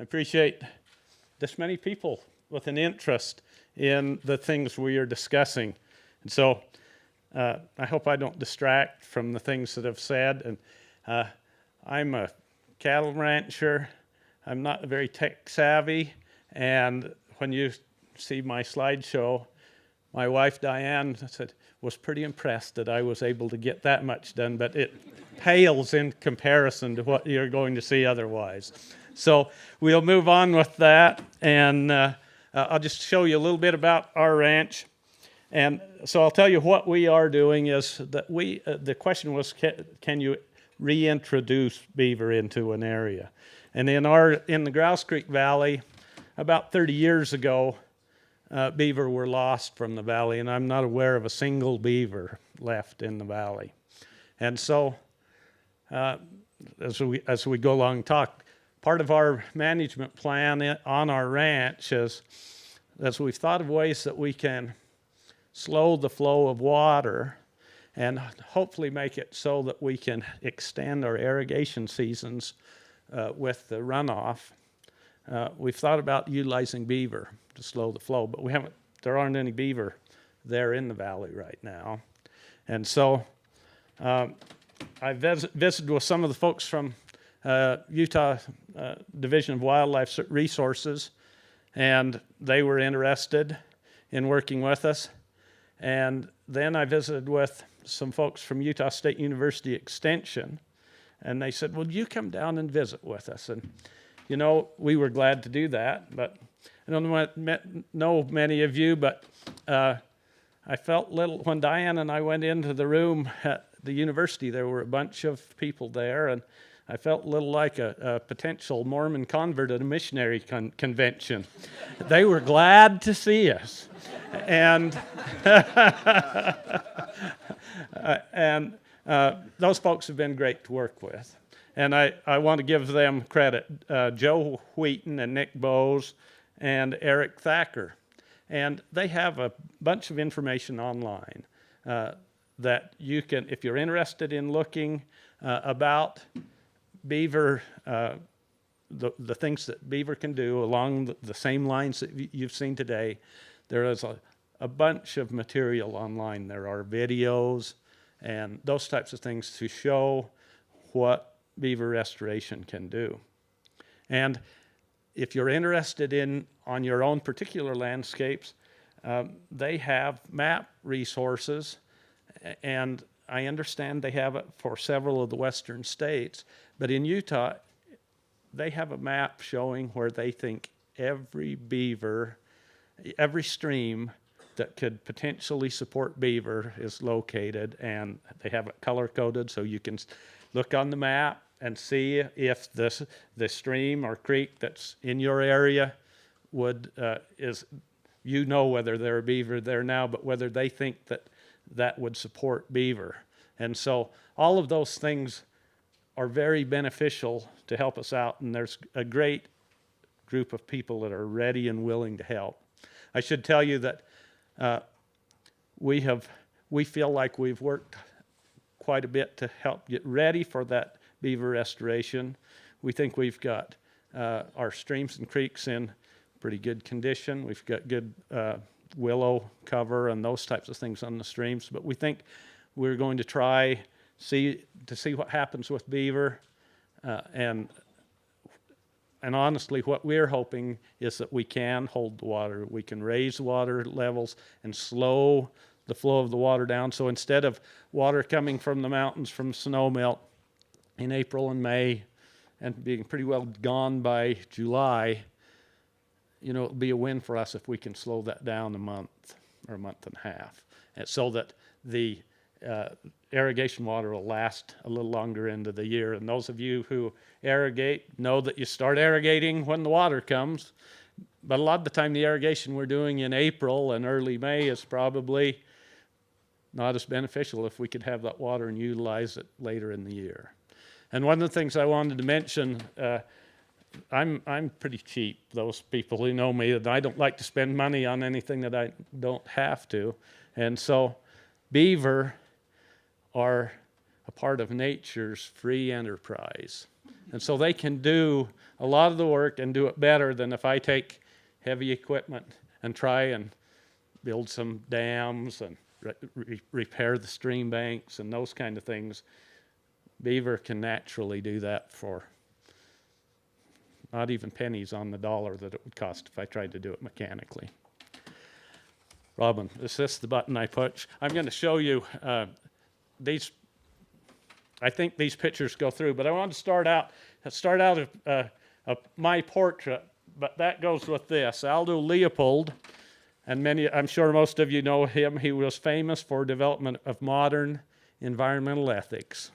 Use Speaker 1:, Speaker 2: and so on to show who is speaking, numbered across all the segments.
Speaker 1: appreciate this many people with an interest in the things we are discussing. And so I hope I don't distract from the things that I've said. And I'm a cattle rancher. I'm not very tech savvy. And when you see my slideshow, my wife Diane was pretty impressed that I was able to get that much done, but it pales in comparison to what you're going to see otherwise. So we'll move on with that, and I'll just show you a little bit about our ranch. And so I'll tell you what we are doing is that the question was, can you reintroduce beaver into an area? And in the Grouse Creek Valley, about 30 years ago, beaver were lost from the valley, and I'm not aware of a single beaver left in the valley. And so, as we go along and talk, part of our management plan on our ranch is, as we've thought of ways that we can slow the flow of water and hopefully make it so that we can extend our irrigation seasons with the runoff. We've thought about utilizing beaver to slow the flow, but there aren't any beaver there in the valley right now. And so I visited with some of the folks from Utah Division of Wildlife Resources, and they were interested in working with us. And then I visited with some folks from Utah State University Extension, and they said, "Well, you come down and visit with us?" And you know, we were glad to do that, but I don't know many of you, but I felt little, when Diane and I went into the room at the university, there were a bunch of people there, and I felt a little like a potential Mormon convert at a missionary convention. They were glad to see us. And, those folks have been great to work with. And I want to give them credit, Joe Wheaton and Nick Bowes and Eric Thacker. And they have a bunch of information online that you can, if you're interested in looking about beaver, the things that beaver can do along the same lines that you've seen today, there is a bunch of material online. There are videos and those types of things to show what beaver restoration can do. And if you're interested on your own particular landscapes, they have map resources, and I understand they have it for several of the western states, but in Utah, they have a map showing where they think every beaver, every stream that could potentially support beaver is located, and they have it color-coded so you can look on the map and see if the stream or creek that's in your area you know whether there are beaver there now, but whether they think that would support beaver. And so all of those things are very beneficial to help us out, and there's a great group of people that are ready and willing to help. I should tell you that we feel like we've worked quite a bit to help get ready for that beaver restoration. We think we've got our streams and creeks in pretty good condition. We've got good willow cover and those types of things on the streams, but we think we're going to try to see what happens with beaver, and honestly what we're hoping is that we can hold the water. We can raise the water levels and slow the flow of the water down, so instead of water coming from the mountains from snow melt in April and May and being pretty well gone by July, you know, it'll be a win for us if we can slow that down a month or a month and a half, and so that the irrigation water will last a little longer into the year. And those of you who irrigate know that you start irrigating when the water comes, but a lot of the time the irrigation we're doing in April and early May is probably not as beneficial if we could have that water and utilize it later in the year. And one of the things I wanted to mention, I'm pretty cheap. Those people who know me, that I don't like to spend money on anything that I don't have to. And so beaver are a part of nature's free enterprise. And so they can do a lot of the work and do it better than if I take heavy equipment and try and build some dams and repair the stream banks and those kind of things. Beaver can naturally do that for not even pennies on the dollar that it would cost if I tried to do it mechanically. Robin, is this the button I push? I'm going to show you these. I think these pictures go through, but I want to start out of my portrait, but that goes with this. Aldo Leopold, and I'm sure most of you know him. He was famous for development of modern environmental ethics.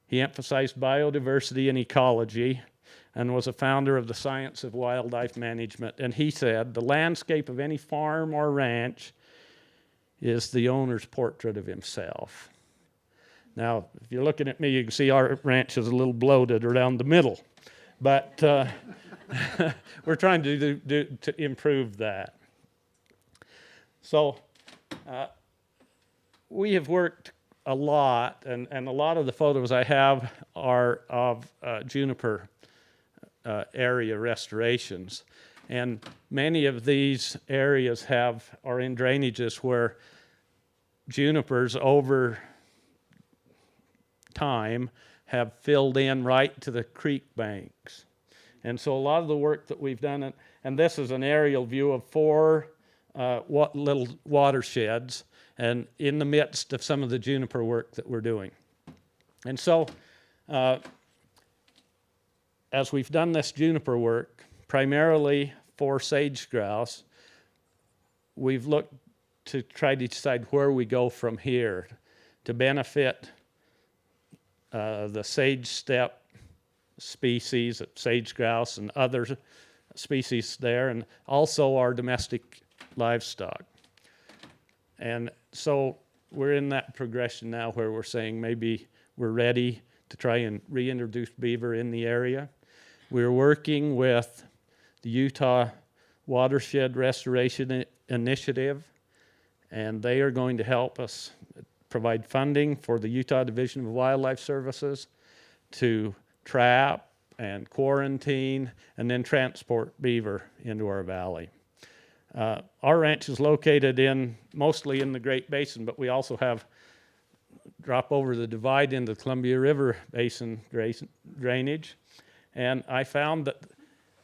Speaker 1: He emphasized biodiversity and ecology and was a founder of the science of wildlife management. And he said, the landscape of any farm or ranch is the owner's portrait of himself. Now, if you're looking at me, you can see our ranch is a little bloated around the middle. But we're trying to improve that. So we have worked a lot, and a lot of the photos I have are of juniper area restorations. And many of these areas are in drainages where junipers over time have filled in right to the creek banks. And so a lot of the work that we've done, and this is an aerial view of 4 little watersheds, and in the midst of some of the juniper work that we're doing. And so as we've done this juniper work, primarily for sage grouse, we've looked to try to decide where we go from here to benefit the sage steppe species, sage grouse and other species there, and also our domestic livestock. And so we're in that progression now where we're saying maybe we're ready to try and reintroduce beaver in the area. We're working with the Utah Watershed Restoration Initiative, and they are going to help us provide funding for the Utah Division of Wildlife Services to trap and quarantine and then transport beaver into our valley. Our ranch is located mostly in the Great Basin, but we also have drop over the divide into the Columbia River Basin drainage. And I found that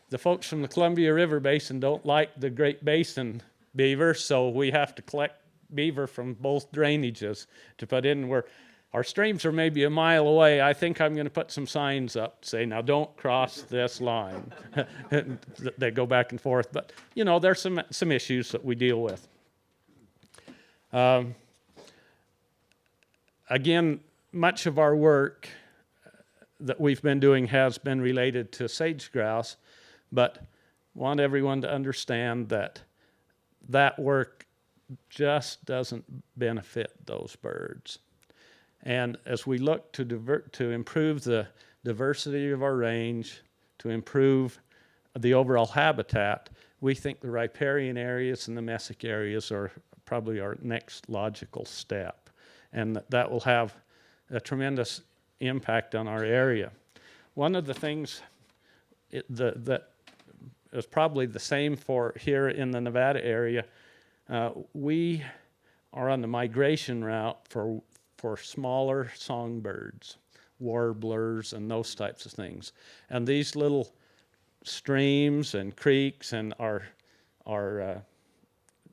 Speaker 1: the folks from the Columbia River Basin don't like the Great Basin beaver, so we have to collect beaver from both drainages to put in where our streams are maybe a mile away. I think I'm going to put some signs up to say, now don't cross this line. They go back and forth. But, you know, there's some issues that we deal with. Again, much of our work that we've been doing has been related to sage grouse, but want everyone to understand that that work just doesn't benefit those birds. And as we look to improve the diversity of our range, to improve the overall habitat, we think the riparian areas and the mesic areas are probably our next logical step. And that will have a tremendous impact on our area. One of the things that is probably the same for here in the Nevada area, we are on the migration route for smaller songbirds, warblers, and those types of things. And these little streams and creeks and our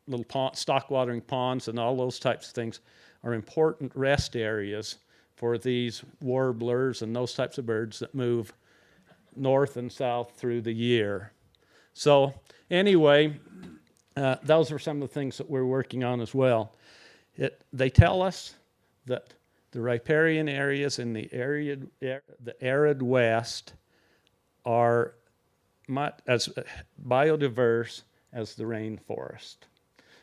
Speaker 1: little stock watering ponds and all those types of things are important rest areas for these warblers and those types of birds that move north and south through the year. So anyway, those are some of the things that we're working on as well. They tell us that the riparian areas in the arid west are as biodiverse as the rainforest.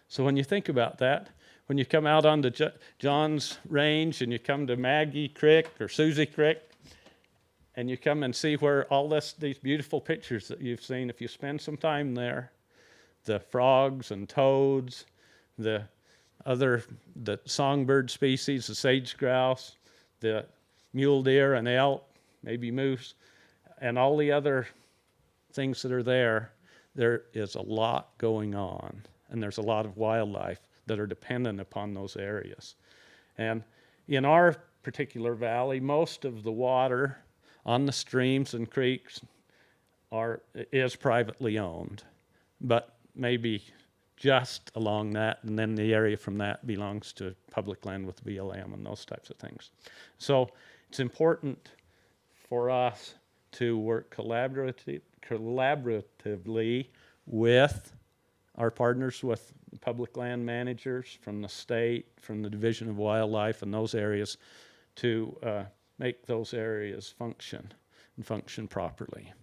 Speaker 1: So when you think about that, when you come out onto John's Range and you come to Maggie Creek or Susie Creek, and you come and see where all these beautiful pictures that you've seen, if you spend some time there, the frogs and toads, the songbird species, the sage grouse, the mule deer and elk, maybe moose, and all the other things that are there. There is a lot going on, and there's a lot of wildlife that are dependent upon those areas. And in our particular valley, most of the water on the streams and creeks is privately owned, but maybe just along that, and then the area from that belongs to public land with BLM and those types of things. So it's important for us to work collaboratively with our partners, with public land managers from the state, from the Division of Wildlife and those areas, to make those areas function and function properly.